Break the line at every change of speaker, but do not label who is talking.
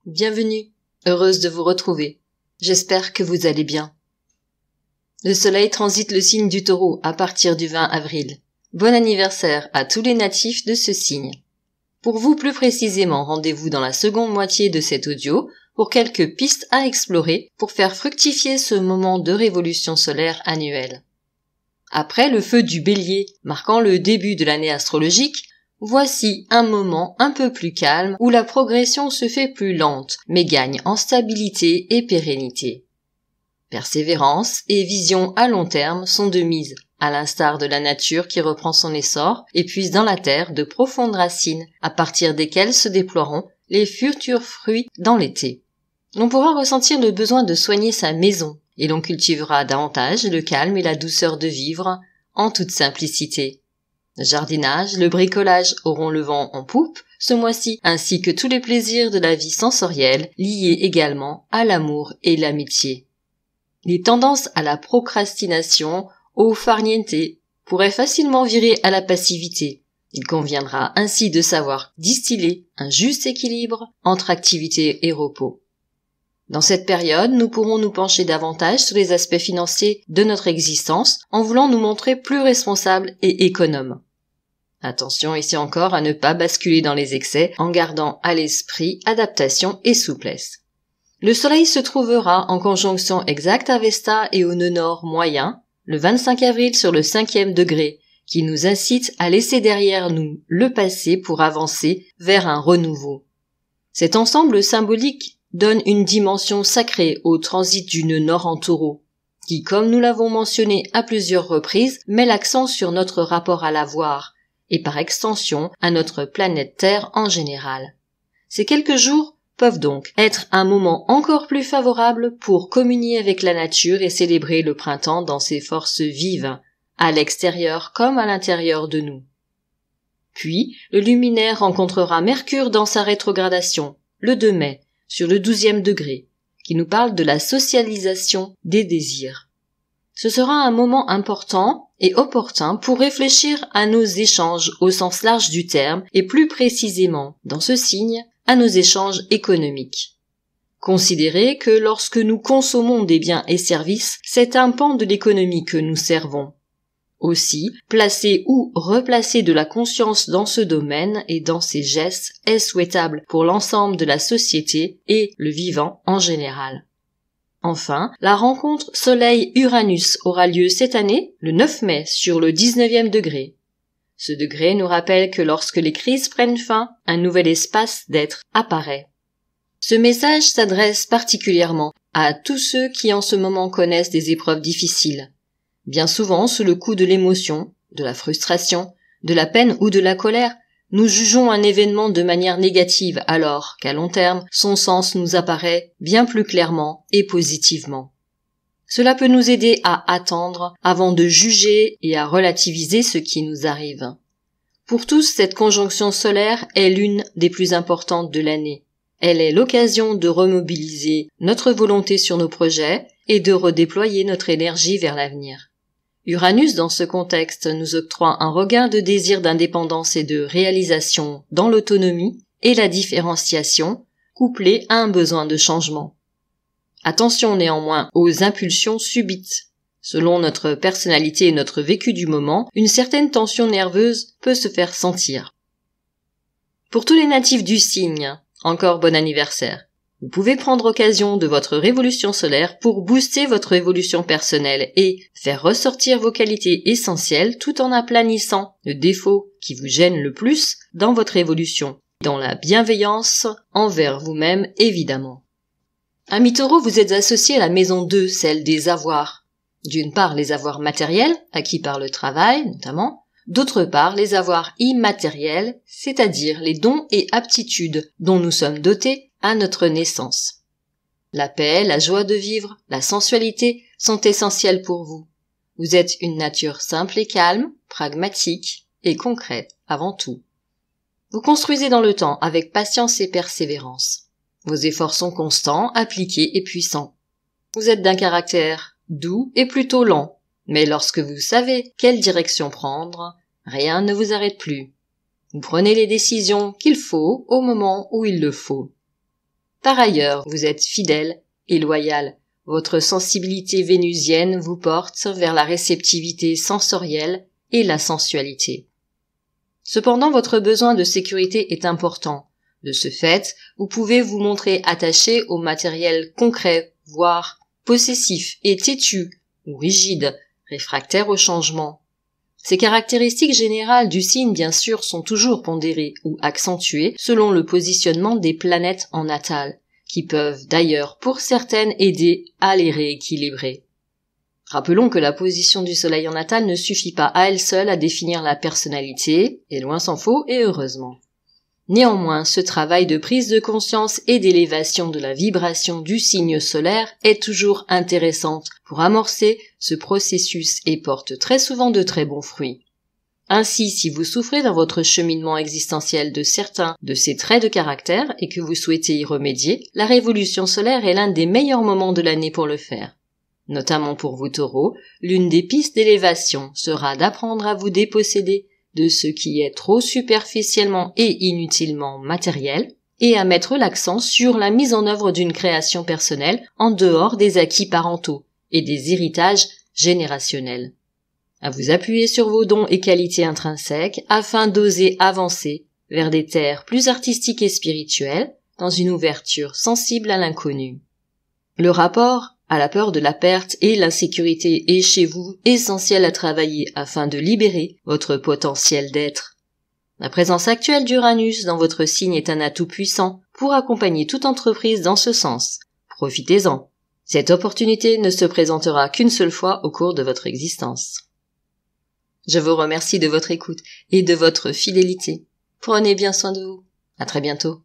Bienvenue, heureuse de vous retrouver. J'espère que vous allez bien. Le soleil transite le signe du Taureau à partir du 20 avril. Bon anniversaire à tous les natifs de ce signe. Pour vous plus précisément, rendez-vous dans la seconde moitié de cet audio pour quelques pistes à explorer pour faire fructifier ce moment de révolution solaire annuelle. Après le feu du Bélier, marquant le début de l'année astrologique, voici un moment un peu plus calme où la progression se fait plus lente, mais gagne en stabilité et pérennité. Persévérance et vision à long terme sont de mise, à l'instar de la nature qui reprend son essor et puise dans la terre de profondes racines à partir desquelles se déploieront les futurs fruits dans l'été. L'on pourra ressentir le besoin de soigner sa maison, et l'on cultivera davantage le calme et la douceur de vivre en toute simplicité. Le jardinage, le bricolage auront le vent en poupe ce mois-ci, ainsi que tous les plaisirs de la vie sensorielle liés également à l'amour et l'amitié. Les tendances à la procrastination, au farniente, pourraient facilement virer à la passivité. Il conviendra ainsi de savoir distiller un juste équilibre entre activité et repos. Dans cette période, nous pourrons nous pencher davantage sur les aspects financiers de notre existence en voulant nous montrer plus responsables et économes. Attention ici encore à ne pas basculer dans les excès en gardant à l'esprit adaptation et souplesse. Le soleil se trouvera en conjonction exacte à Vesta et au nœud nord moyen, le 25 avril sur le 5e degré, qui nous incite à laisser derrière nous le passé pour avancer vers un renouveau. Cet ensemble symbolique donne une dimension sacrée au transit du nœud nord en Taureau, qui, comme nous l'avons mentionné à plusieurs reprises, met l'accent sur notre rapport à l'avoir, et par extension à notre planète Terre en général. Ces quelques jours peuvent donc être un moment encore plus favorable pour communier avec la nature et célébrer le printemps dans ses forces vives, à l'extérieur comme à l'intérieur de nous. Puis, le luminaire rencontrera Mercure dans sa rétrogradation, le 2 mai, sur le 12e degré, qui nous parle de la socialisation des désirs. Ce sera un moment important et opportun pour réfléchir à nos échanges au sens large du terme et plus précisément, dans ce signe, à nos échanges économiques. Considérez que lorsque nous consommons des biens et services, c'est un pan de l'économie que nous servons. Aussi, placer ou replacer de la conscience dans ce domaine et dans ces gestes est souhaitable pour l'ensemble de la société et le vivant en général. Enfin, la rencontre Soleil-Uranus aura lieu cette année, le 9 mai, sur le 19e degré. Ce degré nous rappelle que lorsque les crises prennent fin, un nouvel espace d'être apparaît. Ce message s'adresse particulièrement à tous ceux qui en ce moment connaissent des épreuves difficiles. Bien souvent, sous le coup de l'émotion, de la frustration, de la peine ou de la colère, nous jugeons un événement de manière négative alors qu'à long terme, son sens nous apparaît bien plus clairement et positivement. Cela peut nous aider à attendre avant de juger et à relativiser ce qui nous arrive. Pour tous, cette conjonction solaire est l'une des plus importantes de l'année. Elle est l'occasion de remobiliser notre volonté sur nos projets et de redéployer notre énergie vers l'avenir. Uranus, dans ce contexte, nous octroie un regain de désir d'indépendance et de réalisation dans l'autonomie et la différenciation, couplée à un besoin de changement. Attention néanmoins aux impulsions subites. Selon notre personnalité et notre vécu du moment, une certaine tension nerveuse peut se faire sentir. Pour tous les natifs du signe, encore bon anniversaire. Vous pouvez prendre occasion de votre révolution solaire pour booster votre évolution personnelle et faire ressortir vos qualités essentielles tout en aplanissant le défaut qui vous gêne le plus dans votre évolution, dans la bienveillance envers vous-même évidemment. Amis Taureaux, vous êtes associés à la maison 2, celle des avoirs. D'une part les avoirs matériels, acquis par le travail notamment, d'autre part les avoirs immatériels, c'est-à-dire les dons et aptitudes dont nous sommes dotés à notre naissance. La paix, la joie de vivre, la sensualité sont essentielles pour vous. Vous êtes une nature simple et calme, pragmatique et concrète avant tout. Vous construisez dans le temps avec patience et persévérance. Vos efforts sont constants, appliqués et puissants. Vous êtes d'un caractère doux et plutôt lent, mais lorsque vous savez quelle direction prendre, rien ne vous arrête plus. Vous prenez les décisions qu'il faut au moment où il le faut. Par ailleurs, vous êtes fidèle et loyal. Votre sensibilité vénusienne vous porte vers la réceptivité sensorielle et la sensualité. Cependant, votre besoin de sécurité est important. De ce fait, vous pouvez vous montrer attaché au matériel concret, voire possessif et têtu ou rigide, réfractaire au changement. Ces caractéristiques générales du signe, bien sûr, sont toujours pondérées ou accentuées selon le positionnement des planètes en natal, qui peuvent d'ailleurs pour certaines aider à les rééquilibrer. Rappelons que la position du soleil en natal ne suffit pas à elle seule à définir la personnalité, et loin s'en faut, et heureusement. Néanmoins, ce travail de prise de conscience et d'élévation de la vibration du signe solaire est toujours intéressante pour amorcer ce processus et porte très souvent de très bons fruits. Ainsi, si vous souffrez dans votre cheminement existentiel de certains de ces traits de caractère et que vous souhaitez y remédier, la révolution solaire est l'un des meilleurs moments de l'année pour le faire. Notamment pour vous taureaux, l'une des pistes d'élévation sera d'apprendre à vous déposséder de ce qui est trop superficiellement et inutilement matériel, et à mettre l'accent sur la mise en œuvre d'une création personnelle en dehors des acquis parentaux et des héritages générationnels. À vous appuyer sur vos dons et qualités intrinsèques afin d'oser avancer vers des terres plus artistiques et spirituelles dans une ouverture sensible à l'inconnu. Le rapport à la peur de la perte et l'insécurité est chez vous essentiel à travailler afin de libérer votre potentiel d'être. La présence actuelle d'Uranus dans votre signe est un atout puissant pour accompagner toute entreprise dans ce sens. Profitez-en. Cette opportunité ne se présentera qu'une seule fois au cours de votre existence. Je vous remercie de votre écoute et de votre fidélité. Prenez bien soin de vous. À très bientôt.